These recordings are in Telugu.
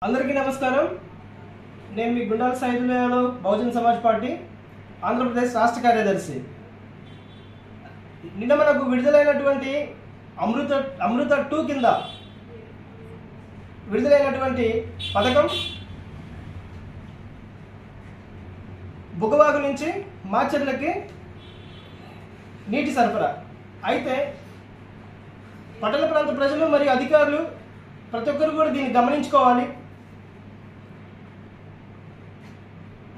అందరికీ నమస్కారం। నేను మీ గుండాల సాయిధులు బహుజన సమాజ్ పార్టీ ఆంధ్రప్రదేశ్ రాష్ట్ర కార్యదర్శి। నిన్న మనకు విడుదలైనటువంటి అమృత 2 కింద విడుదలైనటువంటి పథకం బుగ్గవాగు నుంచి మాచర్లకి నీటి సరఫరా। అయితే పట్టణ ప్రాంత ప్రజలు మరియు అధికారులు ప్రతి ఒక్కరు కూడా దీన్ని గమనించుకోవాలి।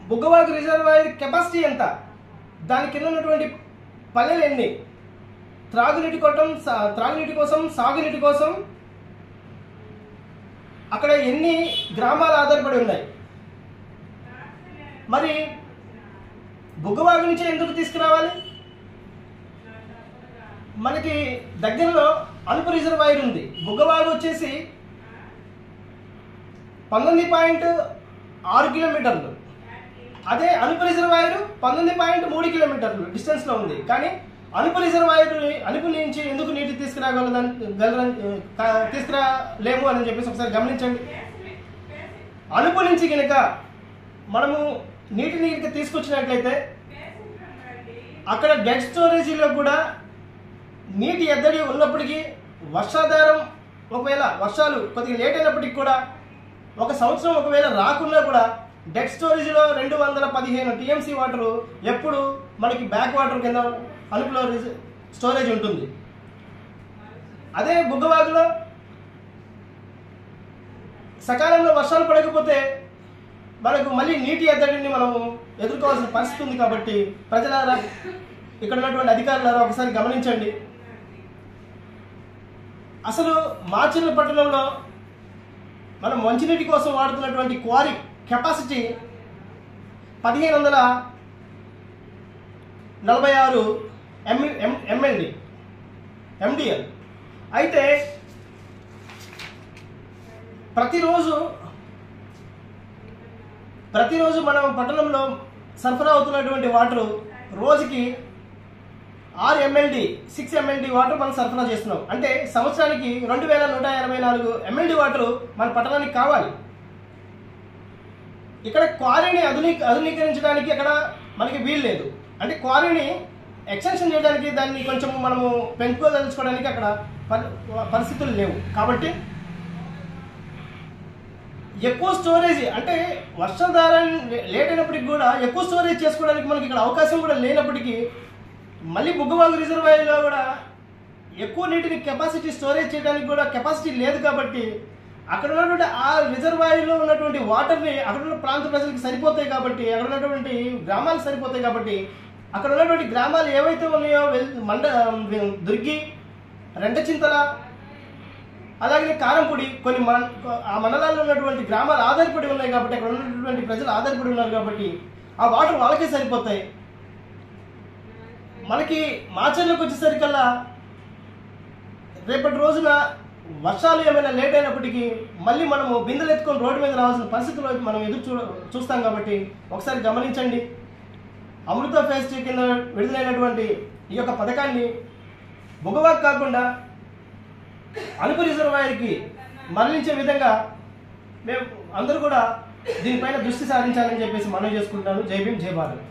బుగ్గవాగు రిజర్వాయర్ కెపాసిటీ ఎంత, దాని కింద ఉన్నటువంటి పల్లెలు ఎన్ని, త్రాగునీటి కోసం సాగునీటి కోసం అక్కడ ఎన్ని గ్రామాలు ఆధారపడి ఉన్నాయి, మరి బుగ్గవాగు నుంచి ఎందుకు తీసుకురావాలి? మనకి దగ్గరలో అనుపు రిజర్వాయర్ ఉంది। బుగ్గవాగు వచ్చేసి 19.6 కిలోమీటర్లు, అదే అనుపు రిజర్వాయర్ 19.3 కిలోమీటర్లు డిస్టెన్స్లో ఉంది। కానీ అనుపు రిజర్వాయర్ అనుపు నుంచి ఎందుకు నీటి తీసుకురాలేము అని చెప్పేసి ఒకసారి గమనించండి। అనుపు నుంచి కనుక మనము నీటిని తీసుకొచ్చినట్లయితే అక్కడ డెడ్ స్టోరేజీలో కూడా నీటి ఎద్దడి ఉన్నప్పటికీ వర్షాధారం ఒకవేళ వర్షాలు కొద్దిగా లేట్ అయినప్పటికీ కూడా ఒక సంవత్సరం ఒకవేళ రాకున్నా కూడా డెడ్ స్టోరేజ్లో 215 టీఎంసీ వాటర్ ఎప్పుడు మనకి బ్యాక్ వాటర్ కింద అనుపులో స్టోరేజ్ ఉంటుంది। అదే బుగ్గవాగులో సకాలంలో వర్షాలు పడకపోతే మనకు మళ్ళీ నీటి ఎద్దడిని మనము ఎదుర్కోవాల్సిన పరిస్థితి ఉంది। కాబట్టి ప్రజలారా, ఇక్కడ ఉన్నటువంటి అధికారులారా ఒకసారి గమనించండి। అసలు మాచర్ల పట్టణంలో మనం మంచినీటి కోసం వాడుతున్నటువంటి క్వారీ కెపాసిటీ 1546 MDL। అయితే ప్రతిరోజు మనం పట్టణంలో సరఫరా అవుతున్నటువంటి వాటర్ రోజుకి 6 MLD 6 MLD వాటర్ మనం సరఫరా చేస్తున్నాం। అంటే సంవత్సరానికి 2184 MLD వాటర్ మన పట్టణానికి కావాలి। ఇక్కడ క్వారీని ఆధునీకరించడానికి అక్కడ మనకి వీలు లేదు। అంటే క్వారీని ఎక్స్టెన్షన్ చేయడానికి, దాన్ని కొంచెం మనము పెంచుకోదలుచుకోవడానికి అక్కడ పరిస్థితులు లేవు। కాబట్టి ఎక్కువ స్టోరేజ్, అంటే వర్షాధారం లేట్ అయినప్పటికీ కూడా ఎక్కువ స్టోరేజ్ చేసుకోవడానికి మనకి ఇక్కడ అవకాశం కూడా లేనప్పటికీ మళ్ళీ బుగ్గవాగు రిజర్వాయర్లో కూడా ఎక్కువ నీటిని కెపాసిటీ స్టోరేజ్ చేయడానికి కూడా కెపాసిటీ లేదు। కాబట్టి అక్కడ ఉన్నటువంటి ఆ రిజర్వాయర్లో ఉన్నటువంటి వాటర్ని అక్కడ ఉన్న ప్రాంత ప్రజలకు సరిపోతాయి, కాబట్టి అక్కడ ఉన్నటువంటి గ్రామాలకు సరిపోతాయి। కాబట్టి అక్కడ ఉన్నటువంటి గ్రామాలు ఏవైతే ఉన్నాయో దుర్గి, రెంటచింతల, అలాగే కారంపూడి, కొన్ని ఆ మండలాల్లో ఉన్నటువంటి గ్రామాలు ఆధారపడి ఉన్నాయి। కాబట్టి అక్కడ ఉన్నటువంటి ప్రజలు ఆధారపడి ఉన్నారు కాబట్టి ఆ వాటర్ వాళ్ళకే సరిపోతాయి। మనకి మాచర్లకు వచ్చేసరికల్లా రేపటి రోజున వర్షాలు ఏమైనా లేట్ అయినప్పటికీ మళ్ళీ మనము బిందెలు ఎత్తుకొని రోడ్డు మీద రావాల్సిన పరిస్థితుల్లో మనం చూస్తాం। కాబట్టి ఒకసారి గమనించండి। అమృత ఫేజ్ 2 కింద విడుదలైనటువంటి ఈ యొక్క పథకాన్ని బుగ్గవాగు కాకుండా అనుపు రిజర్వాయర్కి మరలించే విధంగా మేము అందరూ కూడా దీనిపైన దృష్టి సారించాలని చెప్పేసి మనవి చేసుకుంటాను। జై భీమ్, జై భారత్।